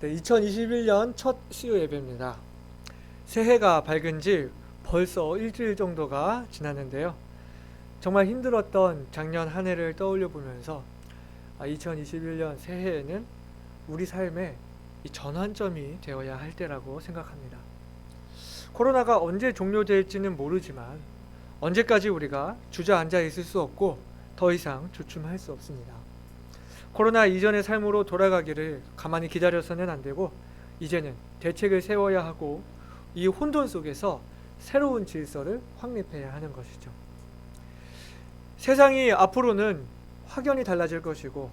네, 2021년 첫 수요 예배입니다. 새해가 밝은 지 벌써 일주일 정도가 지났는데요. 정말 힘들었던 작년 한 해를 떠올려 보면서 2021년 새해에는 우리 삶의 이 전환점이 되어야 할 때라고 생각합니다. 코로나가 언제 종료될지는 모르지만 언제까지 우리가 주저앉아 있을 수 없고 더 이상 주춤할 수 없습니다. 코로나 이전의 삶으로 돌아가기를 가만히 기다려서는 안 되고 이제는 대책을 세워야 하고 이 혼돈 속에서 새로운 질서를 확립해야 하는 것이죠. 세상이 앞으로는 확연히 달라질 것이고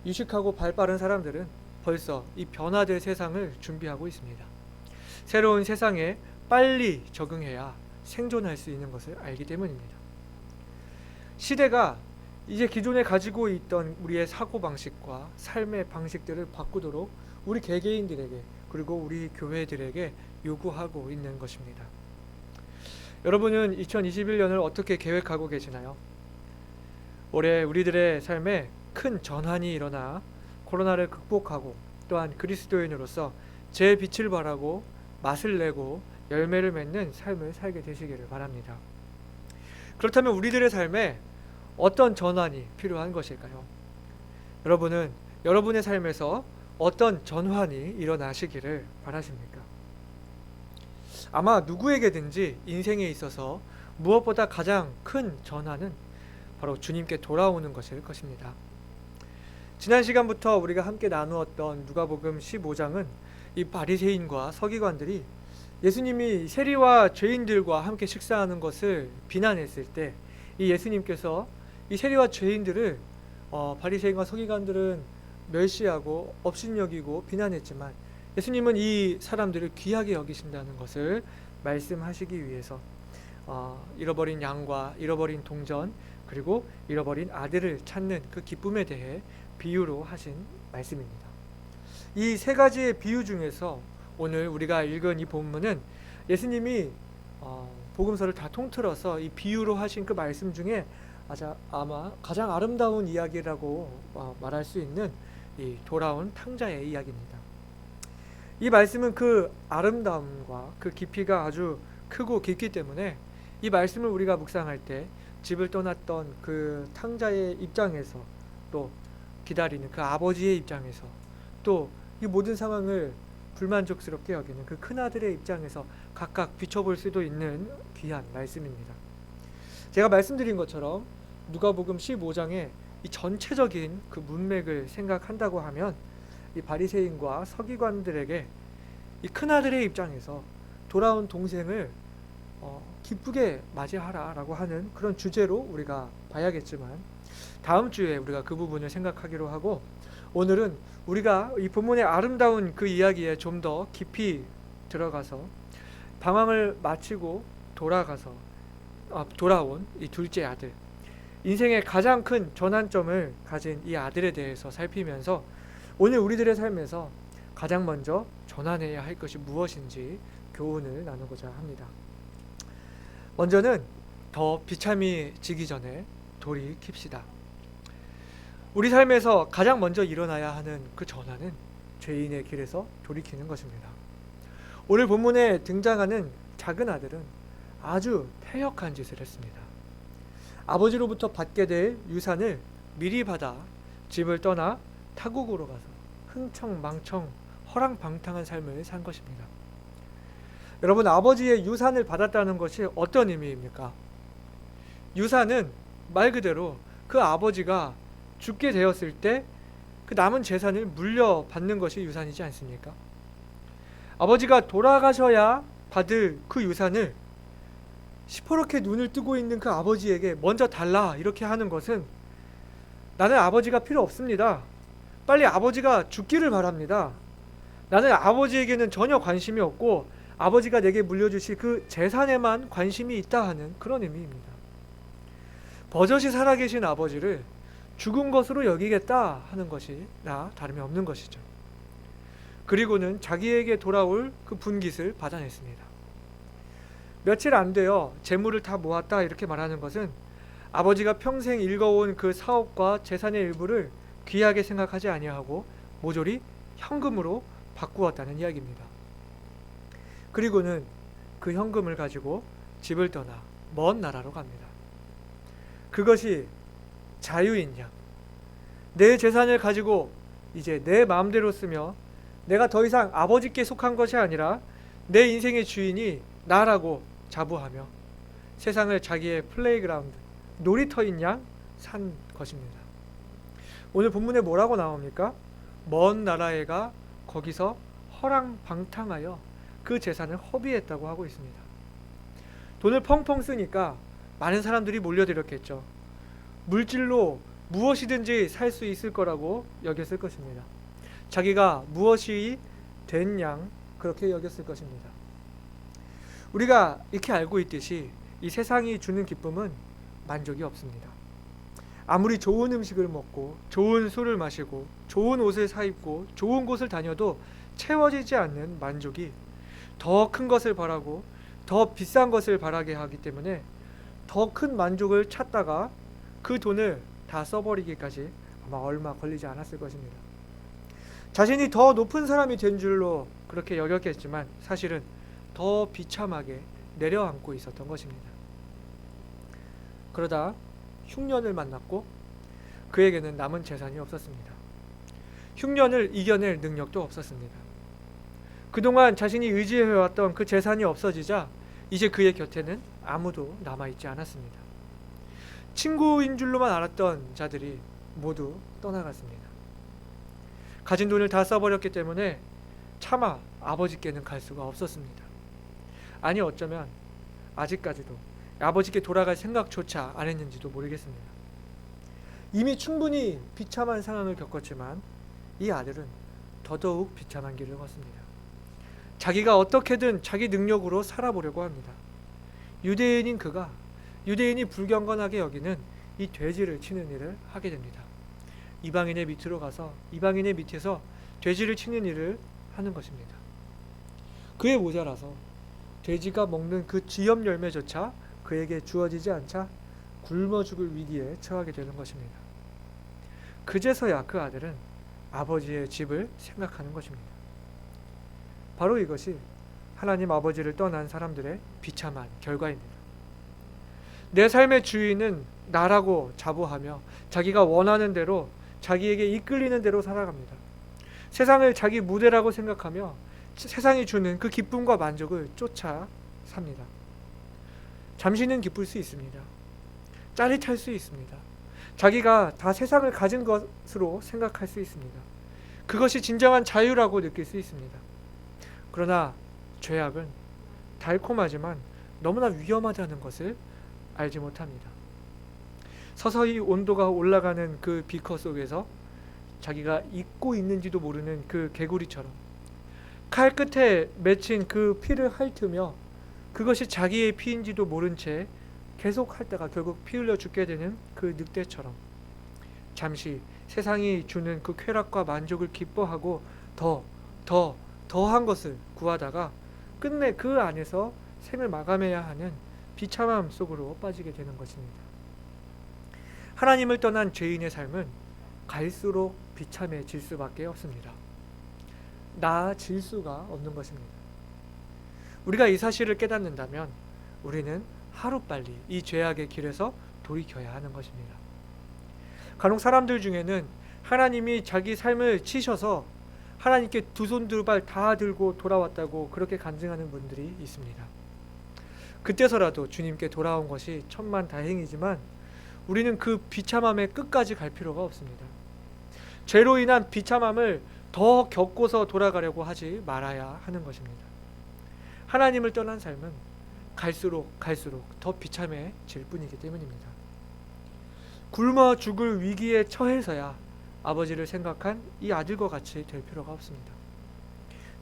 유식하고 발빠른 사람들은 벌써 이 변화될 세상을 준비하고 있습니다. 새로운 세상에 빨리 적응해야 생존할 수 있는 것을 알기 때문입니다. 시대가 이제 기존에 가지고 있던 우리의 사고방식과 삶의 방식들을 바꾸도록 우리 개개인들에게 그리고 우리 교회들에게 요구하고 있는 것입니다. 여러분은 2021년을 어떻게 계획하고 계시나요? 올해 우리들의 삶에 큰 전환이 일어나 코로나를 극복하고 또한 그리스도인으로서 제 빛을 발하고 맛을 내고 열매를 맺는 삶을 살게 되시기를 바랍니다. 그렇다면 우리들의 삶에 어떤 전환이 필요한 것일까요? 여러분은 여러분의 삶에서 어떤 전환이 일어나시기를 바라십니까? 아마 누구에게든지 인생에 있어서 무엇보다 가장 큰 전환은 바로 주님께 돌아오는 것일 것입니다. 지난 시간부터 우리가 함께 나누었던 누가복음 15장은 이 바리새인과 서기관들이 예수님이 세리와 죄인들과 함께 식사하는 것을 비난했을 때 이 예수님께서 이 세리와 죄인들을 바리새인과 서기관들은 멸시하고 업신여기고 비난했지만 예수님은 이 사람들을 귀하게 여기신다는 것을 말씀하시기 위해서 잃어버린 양과 잃어버린 동전 그리고 잃어버린 아들을 찾는 그 기쁨에 대해 비유로 하신 말씀입니다. 이 세 가지의 비유 중에서 오늘 우리가 읽은 이 본문은 예수님이 복음서를 다 통틀어서 이 비유로 하신 그 말씀 중에 아마 가장 아름다운 이야기라고 말할 수 있는 이 돌아온 탕자의 이야기입니다. 이 말씀은 그 아름다움과 그 깊이가 아주 크고 깊기 때문에 이 말씀을 우리가 묵상할 때 집을 떠났던 그 탕자의 입장에서 또 기다리는 그 아버지의 입장에서 또 이 모든 상황을 불만족스럽게 여기는 그 큰아들의 입장에서 각각 비춰볼 수도 있는 귀한 말씀입니다. 제가 말씀드린 것처럼 누가복음 15장의 이 전체적인 그 문맥을 생각한다고 하면 이 바리새인과 서기관들에게 이 큰아들의 입장에서 돌아온 동생을 기쁘게 맞이하라라고 하는 그런 주제로 우리가 봐야겠지만 다음 주에 우리가 그 부분을 생각하기로 하고 오늘은 우리가 이 본문의 아름다운 그 이야기에 좀 더 깊이 들어가서 방황을 마치고 돌아온 이 둘째 아들, 인생의 가장 큰 전환점을 가진 이 아들에 대해서 살피면서 오늘 우리들의 삶에서 가장 먼저 전환해야 할 것이 무엇인지 교훈을 나누고자 합니다. 먼저는 더 비참이 지기 전에 돌이 킵시다. 우리 삶에서 가장 먼저 일어나야 하는 그 전환은 죄인의 길에서 돌이키는 것입니다. 오늘 본문에 등장하는 작은 아들은 아주 패역한 짓을 했습니다. 아버지로부터 받게 될 유산을 미리 받아 집을 떠나 타국으로 가서 흥청망청 허랑방탕한 삶을 산 것입니다. 여러분, 아버지의 유산을 받았다는 것이 어떤 의미입니까? 유산은 말 그대로 그 아버지가 죽게 되었을 때 그 남은 재산을 물려받는 것이 유산이지 않습니까? 아버지가 돌아가셔야 받을 그 유산을 시퍼렇게 눈을 뜨고 있는 그 아버지에게 먼저 달라 이렇게 하는 것은 나는 아버지가 필요 없습니다. 빨리 아버지가 죽기를 바랍니다. 나는 아버지에게는 전혀 관심이 없고 아버지가 내게 물려주실 그 재산에만 관심이 있다 하는 그런 의미입니다. 버젓이 살아계신 아버지를 죽은 것으로 여기겠다 하는 것이 다름이 없는 것이죠. 그리고는 자기에게 돌아올 그 분깃을 받아냈습니다. 며칠 안 되어 재물을 다 모았다 이렇게 말하는 것은 아버지가 평생 일궈온 그 사업과 재산의 일부를 귀하게 생각하지 아니하고 모조리 현금으로 바꾸었다는 이야기입니다. 그리고는 그 현금을 가지고 집을 떠나 먼 나라로 갑니다. 그것이 자유인 양, 내 재산을 가지고 이제 내 마음대로 쓰며 내가 더 이상 아버지께 속한 것이 아니라 내 인생의 주인이 나라고 자부하며 세상을 자기의 플레이그라운드, 놀이터인 양 산 것입니다. 오늘 본문에 뭐라고 나옵니까? 먼 나라에 가 거기서 허랑방탕하여 그 재산을 허비했다고 하고 있습니다. 돈을 펑펑 쓰니까 많은 사람들이 몰려들었겠죠. 물질로 무엇이든지 살 수 있을 거라고 여겼을 것입니다. 자기가 무엇이 된 양 그렇게 여겼을 것입니다. 우리가 이렇게 알고 있듯이 이 세상이 주는 기쁨은 만족이 없습니다. 아무리 좋은 음식을 먹고 좋은 술을 마시고 좋은 옷을 사입고 좋은 곳을 다녀도 채워지지 않는 만족이 더 큰 것을 바라고 더 비싼 것을 바라게 하기 때문에 더 큰 만족을 찾다가 그 돈을 다 써버리기까지 아마 얼마 걸리지 않았을 것입니다. 자신이 더 높은 사람이 된 줄로 그렇게 여겼겠지만 사실은 더 비참하게 내려앉고 있었던 것입니다. 그러다 흉년을 만났고 그에게는 남은 재산이 없었습니다. 흉년을 이겨낼 능력도 없었습니다. 그동안 자신이 의지해왔던 그 재산이 없어지자 이제 그의 곁에는 아무도 남아있지 않았습니다. 친구인 줄로만 알았던 자들이 모두 떠나갔습니다. 가진 돈을 다 써버렸기 때문에 차마 아버지께는 갈 수가 없었습니다. 아니 어쩌면 아직까지도 아버지께 돌아갈 생각조차 안 했는지도 모르겠습니다. 이미 충분히 비참한 상황을 겪었지만 이 아들은 더더욱 비참한 길을 걷습니다. 자기가 어떻게든 자기 능력으로 살아보려고 합니다. 유대인인 그가 유대인이 불경건하게 여기는 이 돼지를 치는 일을 하게 됩니다. 이방인의 밑으로 가서 이방인의 밑에서 돼지를 치는 일을 하는 것입니다. 그에 모자라서 돼지가 먹는 그 쥐염 열매조차 그에게 주어지지 않자 굶어 죽을 위기에 처하게 되는 것입니다. 그제서야 그 아들은 아버지의 집을 생각하는 것입니다. 바로 이것이 하나님 아버지를 떠난 사람들의 비참한 결과입니다. 내 삶의 주인은 나라고 자부하며 자기가 원하는 대로 자기에게 이끌리는 대로 살아갑니다. 세상을 자기 무대라고 생각하며 세상이 주는 그 기쁨과 만족을 쫓아 삽니다. 잠시는 기쁠 수 있습니다. 짜릿할 수 있습니다. 자기가 다 세상을 가진 것으로 생각할 수 있습니다. 그것이 진정한 자유라고 느낄 수 있습니다. 그러나 죄악은 달콤하지만 너무나 위험하다는 것을 알지 못합니다. 서서히 온도가 올라가는 그 비커 속에서 자기가 잊고 있는지도 모르는 그 개구리처럼 칼 끝에 맺힌 그 피를 핥으며 그것이 자기의 피인지도 모른 채 계속 핥다가 결국 피 흘려 죽게 되는 그 늑대처럼 잠시 세상이 주는 그 쾌락과 만족을 기뻐하고 더한 것을 구하다가 끝내 그 안에서 생을 마감해야 하는 비참함 속으로 빠지게 되는 것입니다. 하나님을 떠난 죄인의 삶은 갈수록 비참해질 수밖에 없습니다. 나아질 수가 없는 것입니다. 우리가 이 사실을 깨닫는다면 우리는 하루빨리 이 죄악의 길에서 돌이켜야 하는 것입니다. 간혹 사람들 중에는 하나님이 자기 삶을 치셔서 하나님께 두 손 두 발 다 들고 돌아왔다고 그렇게 간증하는 분들이 있습니다. 그때서라도 주님께 돌아온 것이 천만다행이지만 우리는 그 비참함의 끝까지 갈 필요가 없습니다. 죄로 인한 비참함을 더 겪고서 돌아가려고 하지 말아야 하는 것입니다. 하나님을 떠난 삶은 갈수록 더 비참해질 뿐이기 때문입니다. 굶어 죽을 위기에 처해서야 아버지를 생각한 이 아들과 같이 될 필요가 없습니다.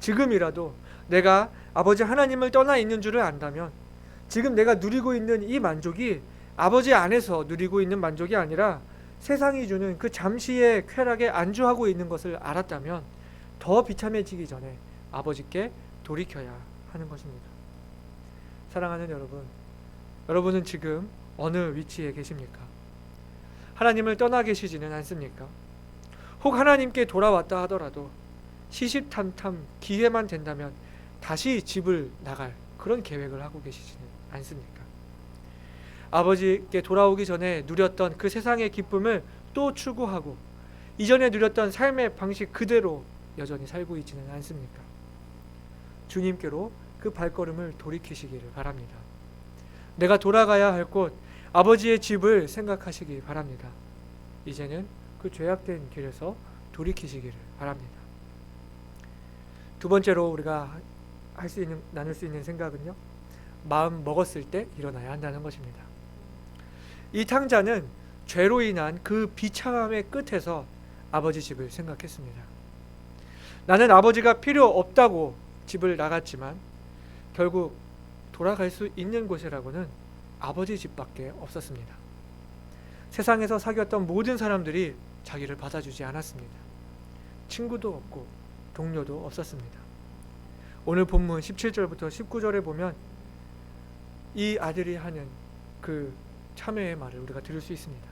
지금이라도 내가 아버지 하나님을 떠나 있는 줄을 안다면 지금 내가 누리고 있는 이 만족이 아버지 안에서 누리고 있는 만족이 아니라 세상이 주는 그 잠시의 쾌락에 안주하고 있는 것을 알았다면 더 비참해지기 전에 아버지께 돌이켜야 하는 것입니다. 사랑하는 여러분, 여러분은 지금 어느 위치에 계십니까? 하나님을 떠나 계시지는 않습니까? 혹 하나님께 돌아왔다 하더라도 시시탐탐 기회만 된다면 다시 집을 나갈 그런 계획을 하고 계시지는 않습니까? 아버지께 돌아오기 전에 누렸던 그 세상의 기쁨을 또 추구하고 이전에 누렸던 삶의 방식 그대로 여전히 살고 있지는 않습니까? 주님께로 그 발걸음을 돌이키시기를 바랍니다. 내가 돌아가야 할 곳, 아버지의 집을 생각하시기 바랍니다. 이제는 그 죄악된 길에서 돌이키시기를 바랍니다. 두 번째로 우리가 나눌 수 있는 생각은요, 마음 먹었을 때 일어나야 한다는 것입니다. 이 탕자는 죄로 인한 그 비참함의 끝에서 아버지 집을 생각했습니다. 나는 아버지가 필요 없다고 집을 나갔지만 결국 돌아갈 수 있는 곳이라고는 아버지 집밖에 없었습니다. 세상에서 사귀었던 모든 사람들이 자기를 받아주지 않았습니다. 친구도 없고 동료도 없었습니다. 오늘 본문 17절부터 19절에 보면 이 아들이 하는 그 참회의 말을 우리가 들을 수 있습니다.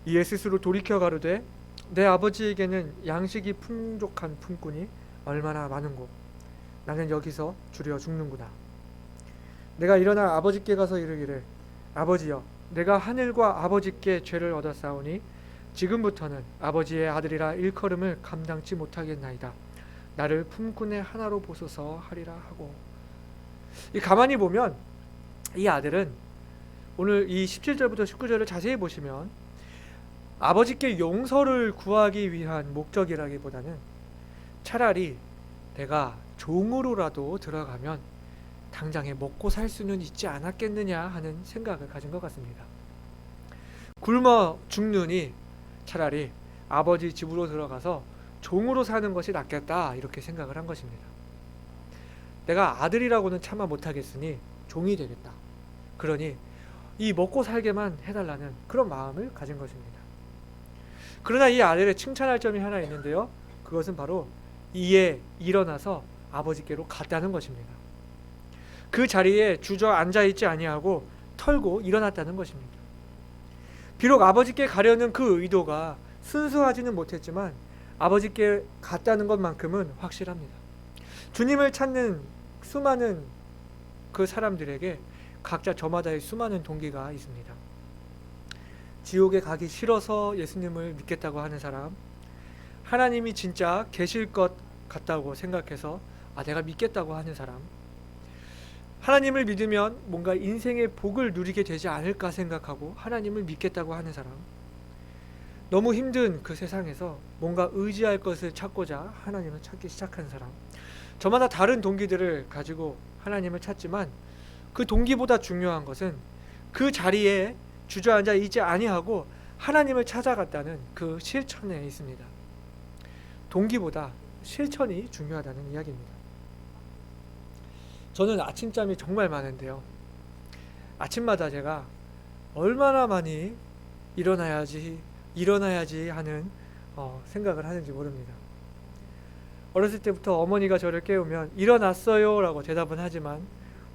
이에 스스로 돌이켜 가로되 내 아버지에게는 양식이 풍족한 품꾼이 얼마나 많은고 나는 여기서 주려 죽는구나. 내가 일어나 아버지께 가서 이르기를 아버지여 내가 하늘과 아버지께 죄를 얻었사오니 지금부터는 아버지의 아들이라 일컬음을 감당치 못하겠나이다. 나를 품꾼의 하나로 보소서 하리라 하고. 가만히 보면 이 아들은 오늘 이 17절부터 19절을 자세히 보시면 아버지께 용서를 구하기 위한 목적이라기보다는 차라리 내가 종으로라도 들어가면 당장에 먹고 살 수는 있지 않았겠느냐 하는 생각을 가진 것 같습니다. 굶어 죽느니 차라리 아버지 집으로 들어가서 종으로 사는 것이 낫겠다 이렇게 생각을 한 것입니다. 내가 아들이라고는 차마 못하겠으니 종이 되겠다. 그러니 이 먹고 살게만 해달라는 그런 마음을 가진 것입니다. 그러나 이 아들의 칭찬할 점이 하나 있는데요. 그것은 바로 이에 일어나서 아버지께로 갔다는 것입니다. 그 자리에 주저앉아 있지 아니하고 털고 일어났다는 것입니다. 비록 아버지께 가려는 그 의도가 순수하지는 못했지만 아버지께 갔다는 것만큼은 확실합니다. 주님을 찾는 수많은 그 사람들에게 각자 저마다의 수많은 동기가 있습니다. 지옥에 가기 싫어서 예수님을 믿겠다고 하는 사람, 하나님이 진짜 계실 것 같다고 생각해서 내가 믿겠다고 하는 사람, 하나님을 믿으면 뭔가 인생의 복을 누리게 되지 않을까 생각하고 하나님을 믿겠다고 하는 사람, 너무 힘든 그 세상에서 뭔가 의지할 것을 찾고자 하나님을 찾기 시작한 사람, 저마다 다른 동기들을 가지고 하나님을 찾지만 그 동기보다 중요한 것은 그 자리에 주저앉아 있지 아니하고 하나님을 찾아갔다는 그 실천에 있습니다. 동기보다 실천이 중요하다는 이야기입니다. 저는 아침잠이 정말 많은데요. 아침마다 제가 얼마나 많이 일어나야지 하는 생각을 하는지 모릅니다. 어렸을 때부터 어머니가 저를 깨우면 일어났어요 라고 대답은 하지만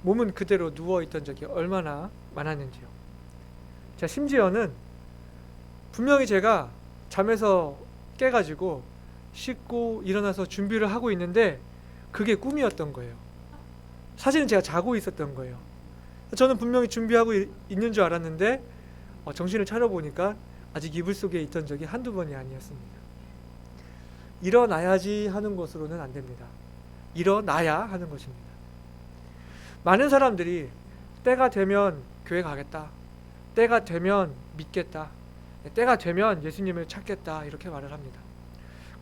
몸은 그대로 누워있던 적이 얼마나 많았는지요. 자, 심지어는 분명히 제가 잠에서 깨가지고 씻고 일어나서 준비를 하고 있는데 그게 꿈이었던 거예요. 사실은 제가 자고 있었던 거예요. 저는 분명히 준비하고 있는 줄 알았는데 정신을 차려보니까 아직 이불 속에 있던 적이 한두 번이 아니었습니다. 일어나야지 하는 것으로는 안 됩니다. 일어나야 하는 것입니다. 많은 사람들이 때가 되면 교회 가겠다, 때가 되면 믿겠다, 때가 되면 예수님을 찾겠다 이렇게 말을 합니다.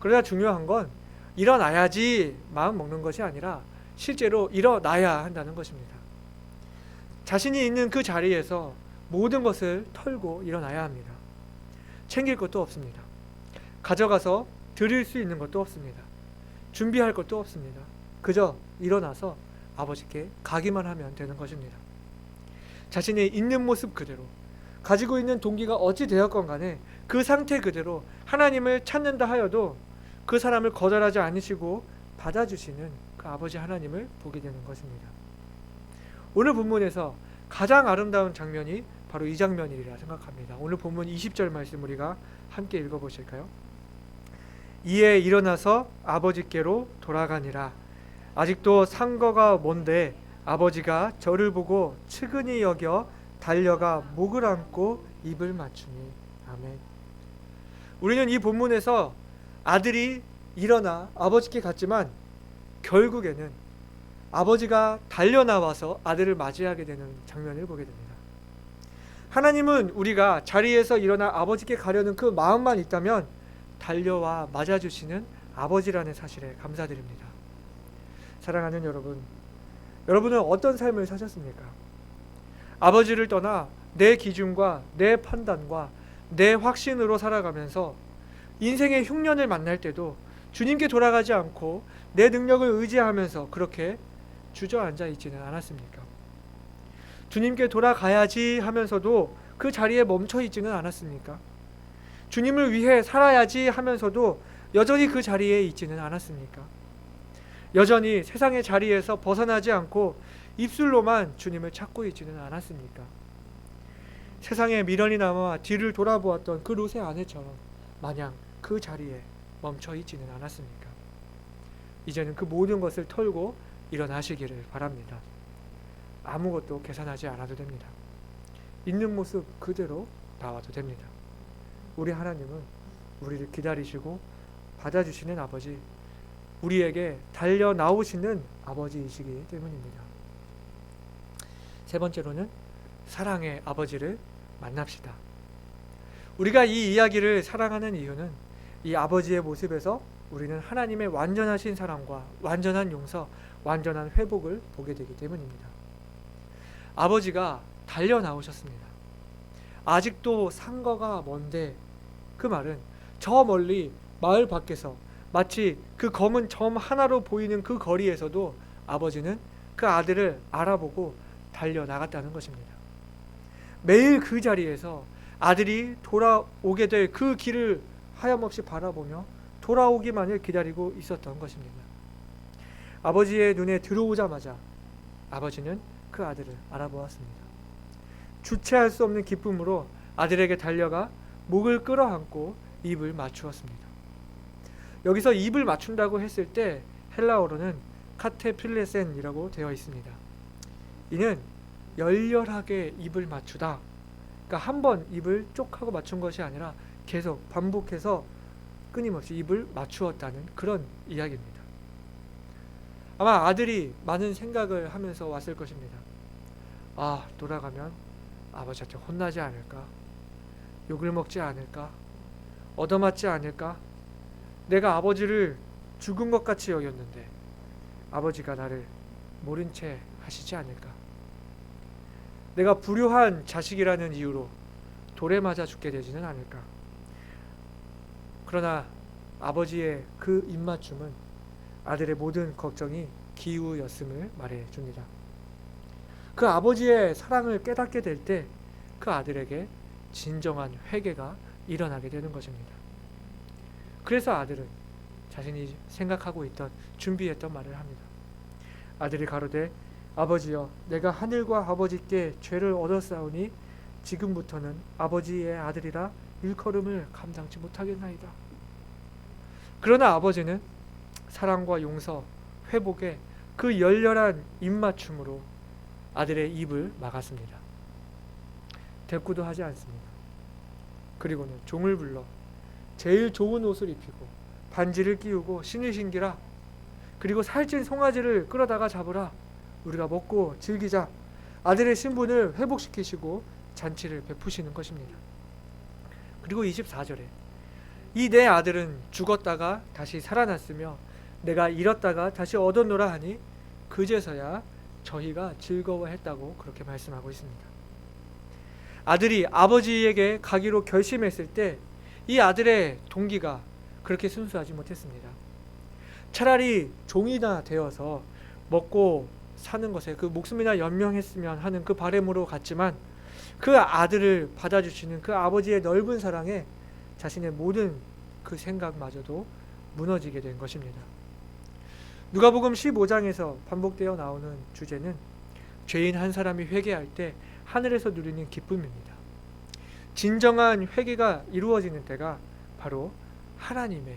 그러나 중요한 건 일어나야지 마음 먹는 것이 아니라 실제로 일어나야 한다는 것입니다. 자신이 있는 그 자리에서 모든 것을 털고 일어나야 합니다. 챙길 것도 없습니다. 가져가서 드릴 수 있는 것도 없습니다. 준비할 것도 없습니다. 그저 일어나서 아버지께 가기만 하면 되는 것입니다. 자신의 있는 모습 그대로, 가지고 있는 동기가 어찌 되었건 간에 그 상태 그대로 하나님을 찾는다 하여도 그 사람을 거절하지 않으시고 받아주시는 그 아버지 하나님을 보게 되는 것입니다. 오늘 본문에서 가장 아름다운 장면이 바로 이 장면이라 생각합니다. 오늘 본문 20절 말씀 우리가 함께 읽어보실까요? 이에 일어나서 아버지께로 돌아가니라. 아직도 상거가 먼데 아버지가 저를 보고 측은히 여겨 달려가 목을 안고 입을 맞추니. 아멘. 우리는 이 본문에서 아들이 일어나 아버지께 갔지만 결국에는 아버지가 달려나와서 아들을 맞이하게 되는 장면을 보게 됩니다. 하나님은 우리가 자리에서 일어나 아버지께 가려는 그 마음만 있다면 달려와 맞아주시는 아버지라는 사실에 감사드립니다. 사랑하는 여러분, 여러분은 어떤 삶을 사셨습니까? 아버지를 떠나 내 기준과 내 판단과 내 확신으로 살아가면서 인생의 흉년을 만날 때도 주님께 돌아가지 않고 내 능력을 의지하면서 그렇게 주저앉아 있지는 않았습니까? 주님께 돌아가야지 하면서도 그 자리에 멈춰 있지는 않았습니까? 주님을 위해 살아야지 하면서도 여전히 그 자리에 있지는 않았습니까? 여전히 세상의 자리에서 벗어나지 않고 입술로만 주님을 찾고 있지는 않았습니까? 세상에 미련이 남아 뒤를 돌아보았던 그 롯의 아내처럼 마냥 그 자리에 멈춰 있지는 않았습니까? 이제는 그 모든 것을 털고 일어나시기를 바랍니다. 아무것도 계산하지 않아도 됩니다. 있는 모습 그대로 나와도 됩니다. 우리 하나님은 우리를 기다리시고 받아주시는 아버지, 우리에게 달려 나오시는 아버지이시기 때문입니다. 세 번째로는 사랑의 아버지를 만납시다. 우리가 이 이야기를 사랑하는 이유는 이 아버지의 모습에서 우리는 하나님의 완전하신 사랑과 완전한 용서, 완전한 회복을 보게 되기 때문입니다. 아버지가 달려 나오셨습니다. 아직도 상거가 먼데, 그 말은 저 멀리 마을 밖에서 마치 그 검은 점 하나로 보이는 그 거리에서도 아버지는 그 아들을 알아보고 달려 나갔다는 것입니다. 매일 그 자리에서 아들이 돌아오게 될 그 길을 하염없이 바라보며 돌아오기만을 기다리고 있었던 것입니다. 아버지의 눈에 들어오자마자 아버지는 그 아들을 알아보았습니다. 주체할 수 없는 기쁨으로 아들에게 달려가 목을 끌어안고 입을 맞추었습니다. 여기서 입을 맞춘다고 했을 때 헬라어로는 카테필레센이라고 되어 있습니다. 이는 열렬하게 입을 맞추다. 그러니까 한 번 입을 쪽 하고 맞춘 것이 아니라 계속 반복해서 끊임없이 입을 맞추었다는 그런 이야기입니다. 아마 아들이 많은 생각을 하면서 왔을 것입니다. 아, 돌아가면 아버지한테 혼나지 않을까? 욕을 먹지 않을까? 얻어맞지 않을까? 내가 아버지를 죽은 것 같이 여겼는데 아버지가 나를 모른 채 하시지 않을까? 내가 불효한 자식이라는 이유로 돌에 맞아 죽게 되지는 않을까? 그러나 아버지의 그 입맞춤은 아들의 모든 걱정이 기우였음을 말해줍니다. 그 아버지의 사랑을 깨닫게 될 때 그 아들에게 진정한 회개가 일어나게 되는 것입니다. 그래서 아들은 자신이 생각하고 있던, 준비했던 말을 합니다. 아들이 가로되 아버지여, 내가 하늘과 아버지께 죄를 얻었사오니 지금부터는 아버지의 아들이라 일컬음을 감당치 못하겠나이다. 그러나 아버지는 사랑과 용서, 회복의 그 열렬한 입맞춤으로 아들의 입을 막았습니다. 대꾸도 하지 않습니다. 그리고는 종을 불러 제일 좋은 옷을 입히고 반지를 끼우고 신을 신기라. 그리고 살찐 송아지를 끌어다가 잡으라. 우리가 먹고 즐기자. 아들의 신분을 회복시키시고 잔치를 베푸시는 것입니다. 그리고 24절에 이 내 아들은 죽었다가 다시 살아났으며 내가 잃었다가 다시 얻었노라 하니 그제서야 저희가 즐거워했다고 그렇게 말씀하고 있습니다. 아들이 아버지에게 가기로 결심했을 때 이 아들의 동기가 그렇게 순수하지 못했습니다. 차라리 종이나 되어서 먹고 사는 것에 그 목숨이나 연명했으면 하는 그 바람으로 갔지만 그 아들을 받아주시는 그 아버지의 넓은 사랑에 자신의 모든 그 생각마저도 무너지게 된 것입니다. 누가복음 15장에서 반복되어 나오는 주제는 죄인 한 사람이 회개할 때 하늘에서 누리는 기쁨입니다. 진정한 회개가 이루어지는 때가 바로 하나님의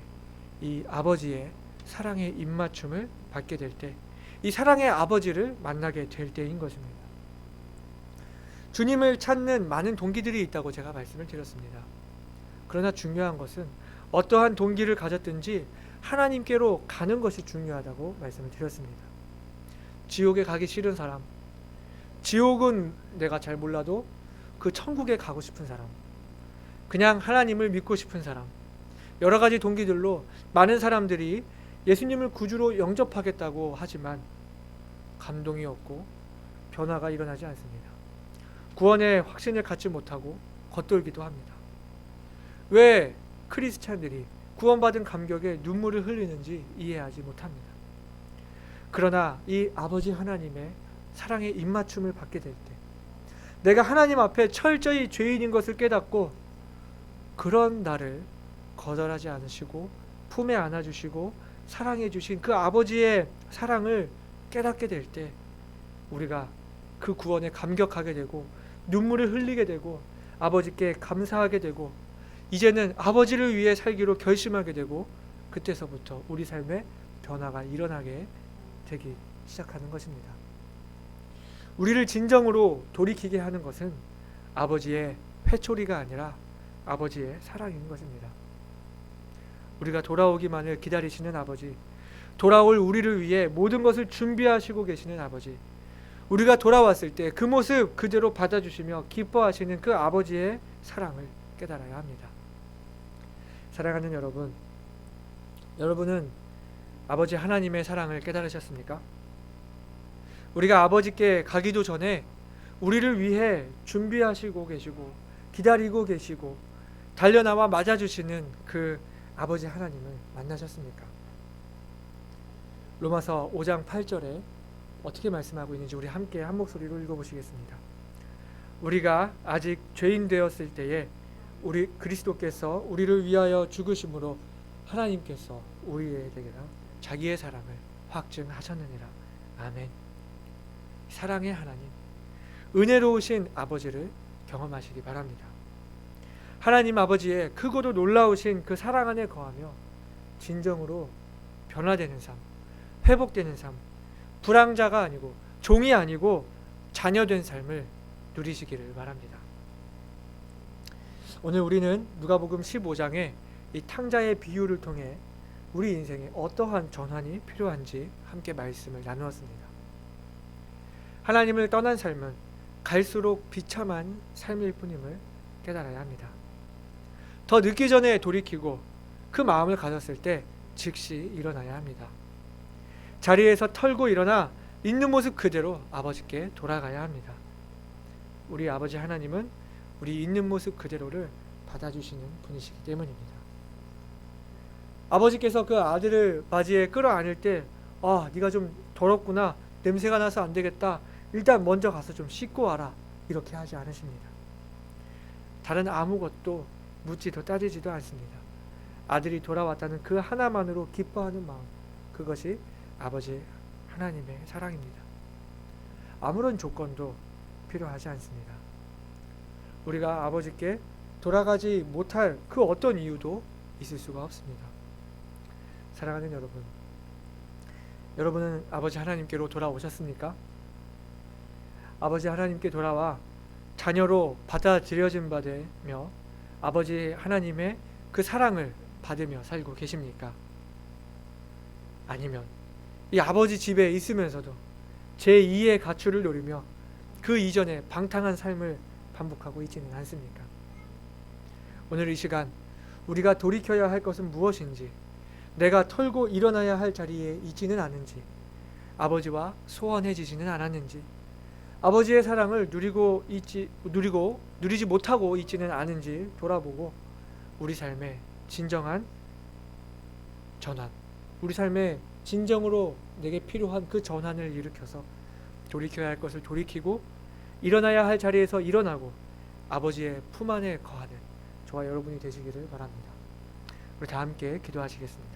이 아버지의 사랑의 입맞춤을 받게 될 때, 이 사랑의 아버지를 만나게 될 때인 것입니다. 주님을 찾는 많은 동기들이 있다고 제가 말씀을 드렸습니다. 그러나 중요한 것은 어떠한 동기를 가졌든지 하나님께로 가는 것이 중요하다고 말씀을 드렸습니다. 지옥에 가기 싫은 사람, 지옥은 내가 잘 몰라도 그 천국에 가고 싶은 사람, 그냥 하나님을 믿고 싶은 사람, 여러 가지 동기들로 많은 사람들이 예수님을 구주로 영접하겠다고 하지만 감동이 없고 변화가 일어나지 않습니다. 구원의 확신을 갖지 못하고 겉돌기도 합니다. 왜 크리스찬들이 구원받은 감격에 눈물을 흘리는지 이해하지 못합니다. 그러나 이 아버지 하나님의 사랑의 입맞춤을 받게 될 때, 내가 하나님 앞에 철저히 죄인인 것을 깨닫고 그런 나를 거절하지 않으시고 품에 안아주시고 사랑해 주신 그 아버지의 사랑을 깨닫게 될 때, 우리가 그 구원에 감격하게 되고 눈물을 흘리게 되고 아버지께 감사하게 되고 이제는 아버지를 위해 살기로 결심하게 되고, 그때서부터 우리 삶에 변화가 일어나게 되기 시작하는 것입니다. 우리를 진정으로 돌이키게 하는 것은 아버지의 회초리가 아니라 아버지의 사랑인 것입니다. 우리가 돌아오기만을 기다리시는 아버지, 돌아올 우리를 위해 모든 것을 준비하시고 계시는 아버지, 우리가 돌아왔을 때 그 모습 그대로 받아주시며 기뻐하시는 그 아버지의 사랑을 깨달아야 합니다. 사랑하는 여러분, 여러분은 아버지 하나님의 사랑을 깨달으셨습니까? 우리가 아버지께 가기도 전에 우리를 위해 준비하시고 계시고 기다리고 계시고 달려나와 맞아주시는 그 아버지 하나님을 만나셨습니까? 로마서 5장 8절에 어떻게 말씀하고 있는지 우리 함께 한 목소리로 읽어보시겠습니다. 우리가 아직 죄인 되었을 때에 우리 그리스도께서 우리를 위하여 죽으심으로 하나님께서 우리에게라 자기의 사랑을 확증하셨느니라. 아멘. 사랑의 하나님, 은혜로우신 아버지를 경험하시기 바랍니다. 하나님 아버지의 크고도 놀라우신 그 사랑 안에 거하며 진정으로 변화되는 삶, 회복되는 삶, 불황자가 아니고 종이 아니고 자녀된 삶을 누리시기를 바랍니다. 오늘 우리는 누가복음 15장의 이 탕자의 비유를 통해 우리 인생에 어떠한 전환이 필요한지 함께 말씀을 나누었습니다. 하나님을 떠난 삶은 갈수록 비참한 삶일 뿐임을 깨달아야 합니다. 더 늦기 전에 돌이키고 그 마음을 가졌을 때 즉시 일어나야 합니다. 자리에서 털고 일어나 있는 모습 그대로 아버지께 돌아가야 합니다. 우리 아버지 하나님은 우리 있는 모습 그대로를 받아주시는 분이시기 때문입니다. 아버지께서 그 아들을 바지에 끌어안을 때 네가 좀 더럽구나, 냄새가 나서 안 되겠다, 일단 먼저 가서 좀 씻고 와라, 이렇게 하지 않으십니다. 다른 아무것도 묻지도 따지지도 않습니다. 아들이 돌아왔다는 그 하나만으로 기뻐하는 마음, 그것이 아버지 하나님의 사랑입니다. 아무런 조건도 필요하지 않습니다. 우리가 아버지께 돌아가지 못할 그 어떤 이유도 있을 수가 없습니다. 사랑하는 여러분, 여러분은 아버지 하나님께로 돌아오셨습니까? 아버지 하나님께 돌아와 자녀로 받아들여진 바 되며 아버지 하나님의 그 사랑을 받으며 살고 계십니까? 아니면 이 아버지 집에 있으면서도 제2의 가출을 노리며 그 이전에 방탕한 삶을 반복하고 있지는 않습니까? 오늘 이 시간 우리가 돌이켜야 할 것은 무엇인지, 내가 털고 일어나야 할 자리에 있지는 않은지, 아버지와 소원해지지는 않았는지, 아버지의 사랑을 누리지 못하고 있지는 않은지 돌아보고 우리 삶의 진정한 전환, 우리 삶의 진정으로 내게 필요한 그 전환을 일으켜서 돌이켜야 할 것을 돌이키고 일어나야 할 자리에서 일어나고 아버지의 품 안에 거하는 저와 여러분이 되시기를 바랍니다. 우리 다 함께 기도하시겠습니다.